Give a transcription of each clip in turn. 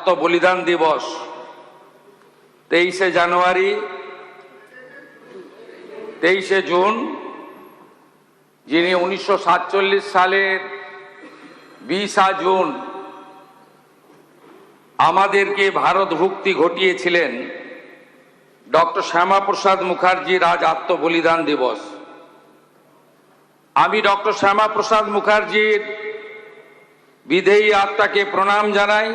আত্মবলিদান দিবস 23শে জানুয়ারি, 23শে জুন, যিনি 1947 সালের 20 জুন আমাদেরকে ভারত মুক্তি ঘটিয়েছিলেন, ডক্টর শ্যামাপ্রসাদ মুখার্জির আজ আত্মবলিদান দিবস। আমি ডক্টর শ্যামাপ্রসাদ মুখার্জির বিদেয়ী আত্মাকে প্রণাম জানাই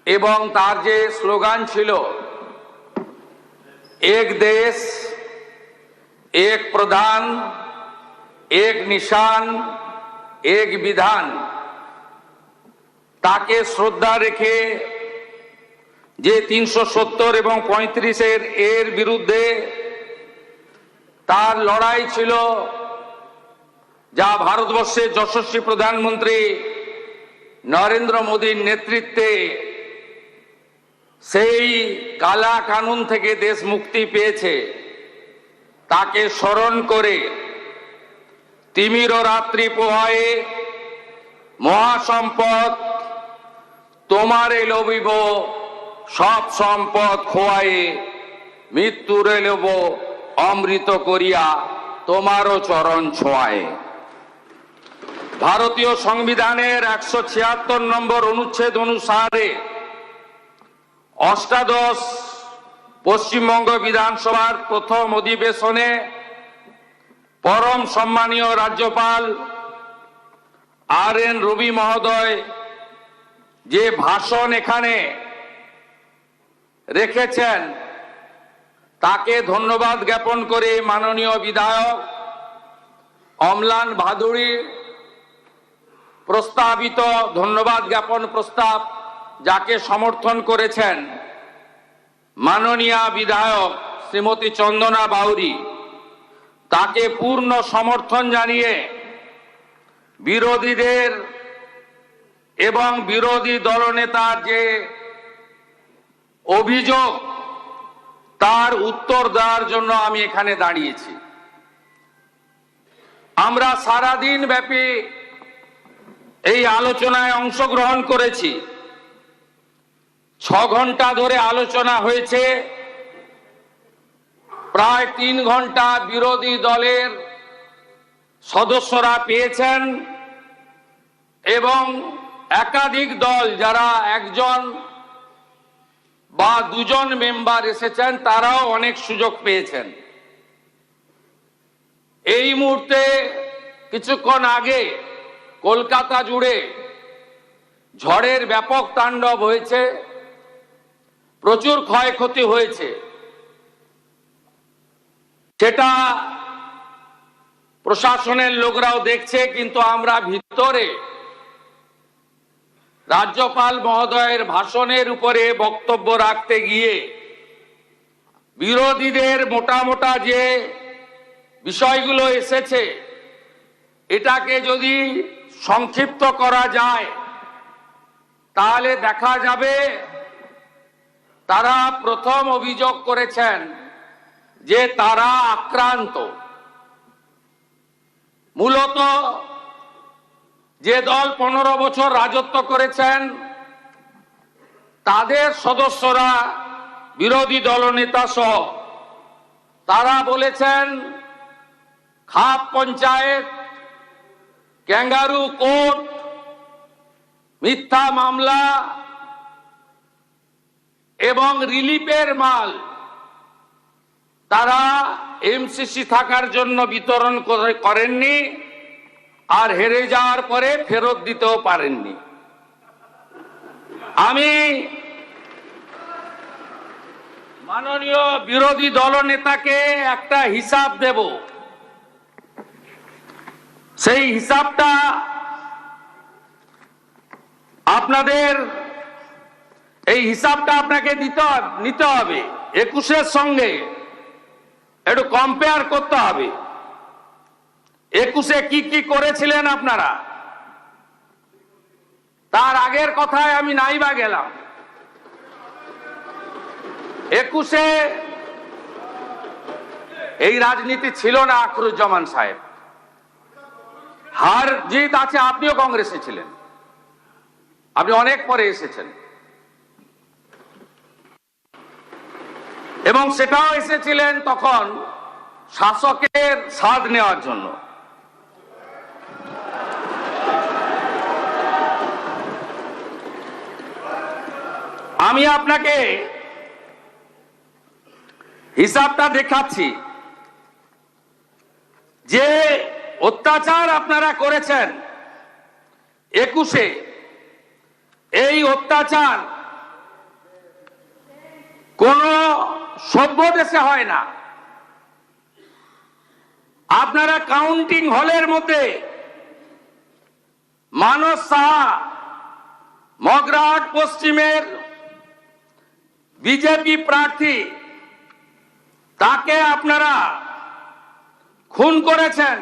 এবং তার যে স্লোগান ছিল এক দেশ এক প্রধান এক নিশান এক বিধান, তাকে শ্রদ্ধা রেখে যে 370 এবং 35 এর বিরুদ্ধে তার লড়াই ছিল, যা ভারতবর্ষের যশস্বী প্রধানমন্ত্রী নরেন্দ্র মোদীর নেতৃত্বে সেই কালা কানুন থেকে দেশ মুক্তি পেয়েছে, তাকে স্মরণ করে তিমির রাত্রি পোহায়ে মহাসম্পদ তোমারে লবিব সব সম্পদ খোয়ায়ে মৃত্যুরে লব অমৃত করিয়া তোমারও চরণ ছোঁয়ায়ে। ভারতীয় সংবিধানের 176 নম্বর অনুচ্ছেদ অনুসারে অষ্টাদশ পশ্চিমবঙ্গ বিধানসভার প্রথম অধিবেশনে পরম সম্মানীয় রাজ্যপাল RN রবি মহোদয় যে ভাষণ এখানে রেখেছেন, তাকে ধন্যবাদ জ্ঞাপন করে মাননীয় বিধায়ক অম্লান ভাদুড়ী প্রস্তাবিত ধন্যবাদ জ্ঞাপন প্রস্তাব যাকে সমর্থন করেছেন মাননীয় বিধায়ক শ্রীমতী চন্দনা বাউরি, তাকে পূর্ণ সমর্থন জানিয়ে বিরোধীদের এবং বিরোধী দলনেতার যে অভিযোগ তার উত্তর দেওয়ার জন্য আমি এখানে দাঁড়িয়েছি। আমরা সারাদিন ব্যাপী এই আলোচনায় অংশগ্রহণ করেছি। 6 ঘন্টা ধরে আলোচনা হয়েছে। প্রায় 3 ঘন্টা বিরোধী দলের সদস্যরা পেয়েছেন এবং একাধিক দল যারা একজন বা দুজন মেম্বার এসেছেন তারাও অনেক সুযোগ পেয়েছেন। এই মুহূর্তে কিছুক্ষণ আগে কলকাতা জুড়ে ঝড়ের ব্যাপক তাণ্ডব হয়েছে, প্রচুর ক্ষয়ক্ষতি হয়েছে। সেটা প্রশাসনের লোকরাও দেখছে, কিন্তু আমরা ভিতরে রাজ্যপাল মহোদয়ের ভাষণের উপরে বক্তব্য রাখতে গিয়ে বিরোধীদের মোটা মোটা যে বিষয়গুলো এসেছে, এটাকে যদি সংক্ষিপ্ত করা যায় তাহলে দেখা যাবে তারা প্রথম অভিযোগ করেছেন যে তারা আক্রান্ত। মূলত যে দল 15 বছর রাজত্ব করেছেন তাদের সদস্যরা, বিরোধী দলনেতা সহ, তারা বলেছেন খাপ পঞ্চায়েত, ক্যাঙ্গারু কোর্ট, মিথ্যা মামলা এবং রিলিফের মাল তারা MCC থাকার জন্য বিতরণ করেননি, আর হেরে যাওয়ার পরে ফেরত দিতেও পারেননি। আমি মাননীয় বিরোধী দলনেতাকে একটা হিসাব দেব, সেই হিসাবটা আপনাকে নিতে হবে। 21-এর সঙ্গে একটু কম্পেয়ার করতে হবে। 21-এ কি কি করেছিলেন আপনারা, তার আগের কথায় আমি নাইবা গেলাম। 21-এ এই রাজনীতি ছিল না আখরুজ্জামান সাহেব। হার জিত আছে, আপনিও কংগ্রেসে ছিলেন। আপনি অনেক পরে এসেছেন, এবং সেটাও এসেছিলেন তখন শাসকের স্বাদ নেওয়ার জন্য। আমি আপনাকে হিসাবটা দেখাচ্ছি যে অত্যাচার আপনারা করেছেন 21-এ, এই অত্যাচার কোন সভ্য দেশে হয় না। আপনারা কাউন্টিং হলের মধ্যে মানস সাহা, মগরাহাট পশ্চিমের বিজেপি প্রার্থী, তাকে আপনারা খুন করেছেন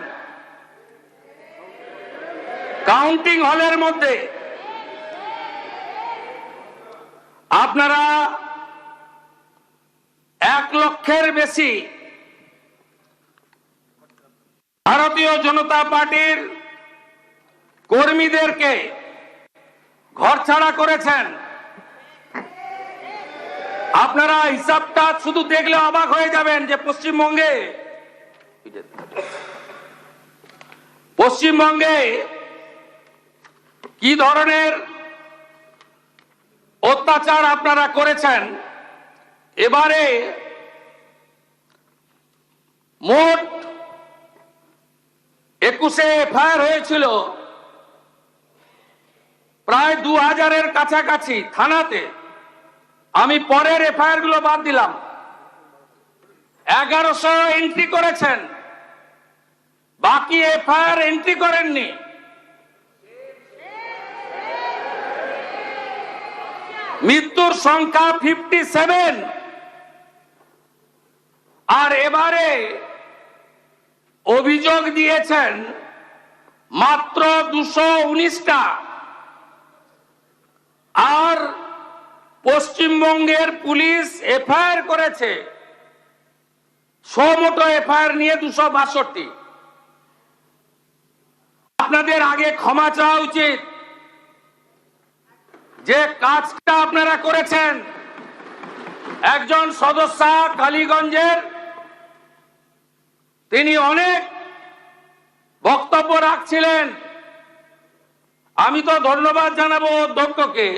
কাউন্টিং হলের মধ্যে। আপনারা 1 লক্ষের বেশি ভারতীয় জনতা পার্টির কর্মীদেরকে ঘরছাড়া করেছেন। আপনারা হিসাবটা শুধু দেখলে অবাক হয়ে যাবেন যে পশ্চিমবঙ্গে কি ধরনের অত্যাচার আপনারা করেছেন। এবারে মোট 21-এ এফআইআর হয়েছিল প্রায় 2000-এর কাছাকাছি থানাতে। আমি পরের এফআইআর গুলো বাদ দিলাম। 1100 এন্ট্রি করেছেন, বাকি এফআইআর এন্ট্রি করেননি। মৃত্যুর সংখ্যা 57, আর এবারে অভিযোগ দিয়েছেন মাত্র 219টা। আর পশ্চিমবঙ্গের পুলিশ এফআইআর করেছে, মোটো এফআইআর নিয়ে 262। আপনাদের আগে ক্ষমা চাওয়া উচিত যে কাজটা আপনারা করেছেন। একজন সদস্য কালীগঞ্জের, তিনি অনেক বক্তব্য রাখছিলেন। আমি তো ধন্যবাদ জানাবো অধ্যক্ষকে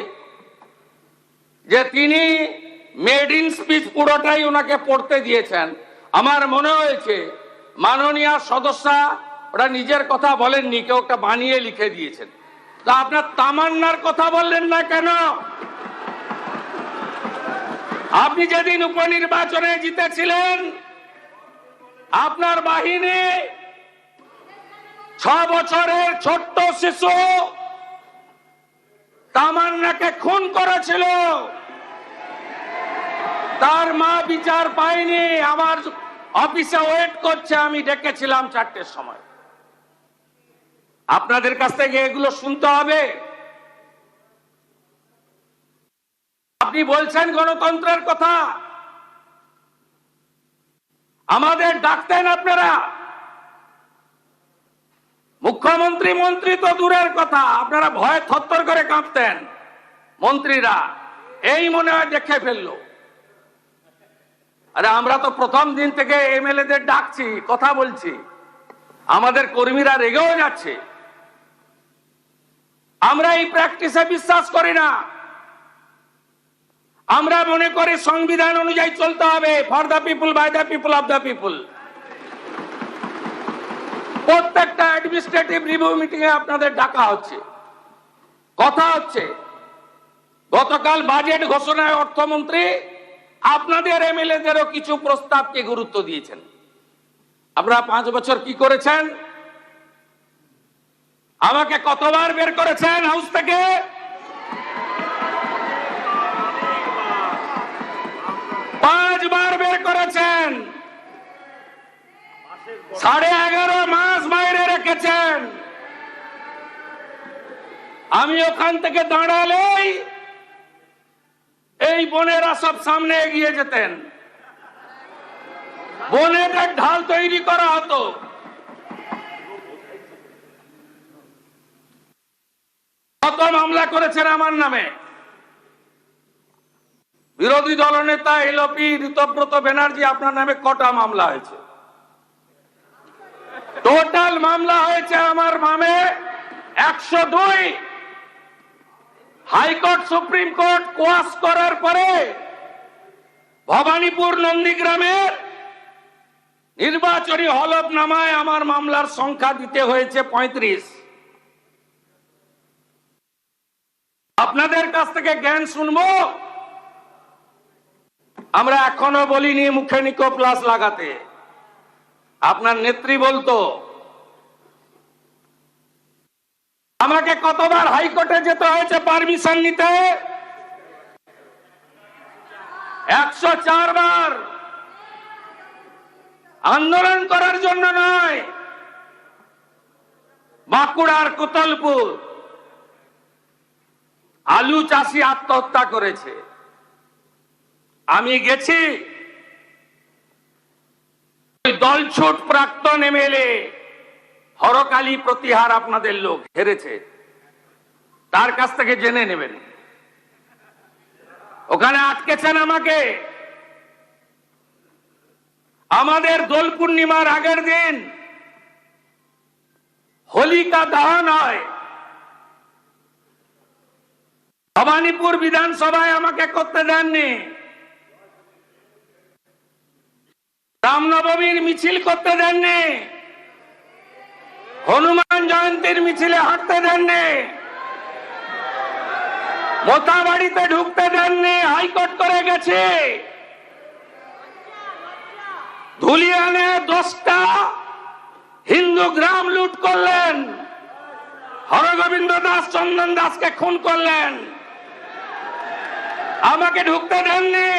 যে তিনি মেড ইন স্পিচ পুরোটাই ওনাকে পড়তে দিয়েছেন। আমার মনে হয়েছে মাননীয় সদস্য ওরা নিজের কথা বলেননি, কেউ একটা বানিয়ে লিখে দিয়েছেন। তা আপনার তামান্নার কথা বললেন না কেন? আপনি যেদিন উপনির্বাচনে জিতেছিলেন, আপনার বাহিনী 6 বছরের ছোট্ট শিশু তামান্নাকে খুন করেছিল। তার মা বিচার পায়নি, আমার অফিসে ওয়েট করছে। আমি ডেকেছিলাম 4টের সময়। আপনাদের কাছ থেকে এগুলো শুনতে হবে। আপনি বলছেন গণতন্ত্রের কথা, আমাদের ডাকতেন আপনারা। মুখ্যমন্ত্রী মন্ত্রী তো দূরের কথা, আপনারা ভয়ে থরথর করে কাঁপতেন মন্ত্রীরা। এই মনে হয় দেখে ফেললো। আরে আমরা তো প্রথম দিন থেকে এমএলএদের ডাকছি, কথা বলছি, আমাদের কর্মীরা রেগেও যাচ্ছে। আমরা এই প্র্যাকটিসে বিশ্বাস করি না। আমরা মনে করি সংবিধান অনুযায়ী চলতে হবে, for the people, by the people, of the people. প্রত্যেকটা অ্যাডমিনিস্ট্রেটিভ রিভিউ মিটিং এ আপনাদের ডাকা হচ্ছে, কথা হচ্ছে। গতকাল বাজেট ঘোষণায় অর্থমন্ত্রী আপনাদের এমএলএদেরও কিছু প্রস্তাবকে গুরুত্ব দিয়েছেন। আপনারা 5 বছর কি করেছেন? আমাকে কতবার বের করেছেন হাউস থেকে? 5 বার বের করেছেন। 11.5 মাস বাইরে রেখেছেন। আমি ওখান থেকে দাঁড়ালেই এই বোনেরা সব সামনে এগিয়ে যেতেন, বোনেদের ঢাল তৈরি করা হতো। কত মামলা করেছেন আমার নামে? বিরোধী দলনেতা এলপি ঋতব্রত ব্যানার্জি, আপনার নামে কটা মামলা হয়েছে? টোটাল মামলা হয়েছে আমার নামে 102। হাইকোর্ট সুপ্রিম কোর্ট কোয়াশ করার পরে ভবানীপুর নন্দীগ্রামের নির্বাচনী হলফনামায় আমার মামলার সংখ্যা দিতে হয়েছে 35। আপনাদের কাছ থেকে জ্ঞান শুনবো? আমরা এখনো বলিনি মুখে নিকো প্লাস লাগাতে। আপনার নেত্রী বলতো। আমাকে কতবার হাইকোর্টে যেতে হয়েছে পারমিশন নিতে? 104 বার। আন্দোলন করার জন্য নয়। বাঁকুড়ার কোতলপুর আলু চাষি আত্মহত্যা করেছে, আমি গেছি। দলছুট প্রাক্তন এমএলএ হরকালী প্রতিহার আপনাদের লোক হেরেছে, তার কাছ থেকে জেনে নেবেন। ওখানে আটকেছেন আমাকে। আমাদের দোল পূর্ণিমার আগের দিন হোলিকা দহন হয়। ভবানীপুর বিধানসভায় আমাকে করতে দেননি। রামনবমীর মিছিল করতে দেননি। হনুমান জয়ন্তীর মিছিলে হাঁটতে দেননি। মোথাবাড়িতে ঢুকতে দেননি, হাইকোর্ট করে গেছে। ধুলিয়ানে 10টা হিন্দু গ্রাম লুট করলেন। হরগোবিন্দ দাস, চন্দন দাসকে খুন করলেন। আমাকে ঢুকতে দেননি।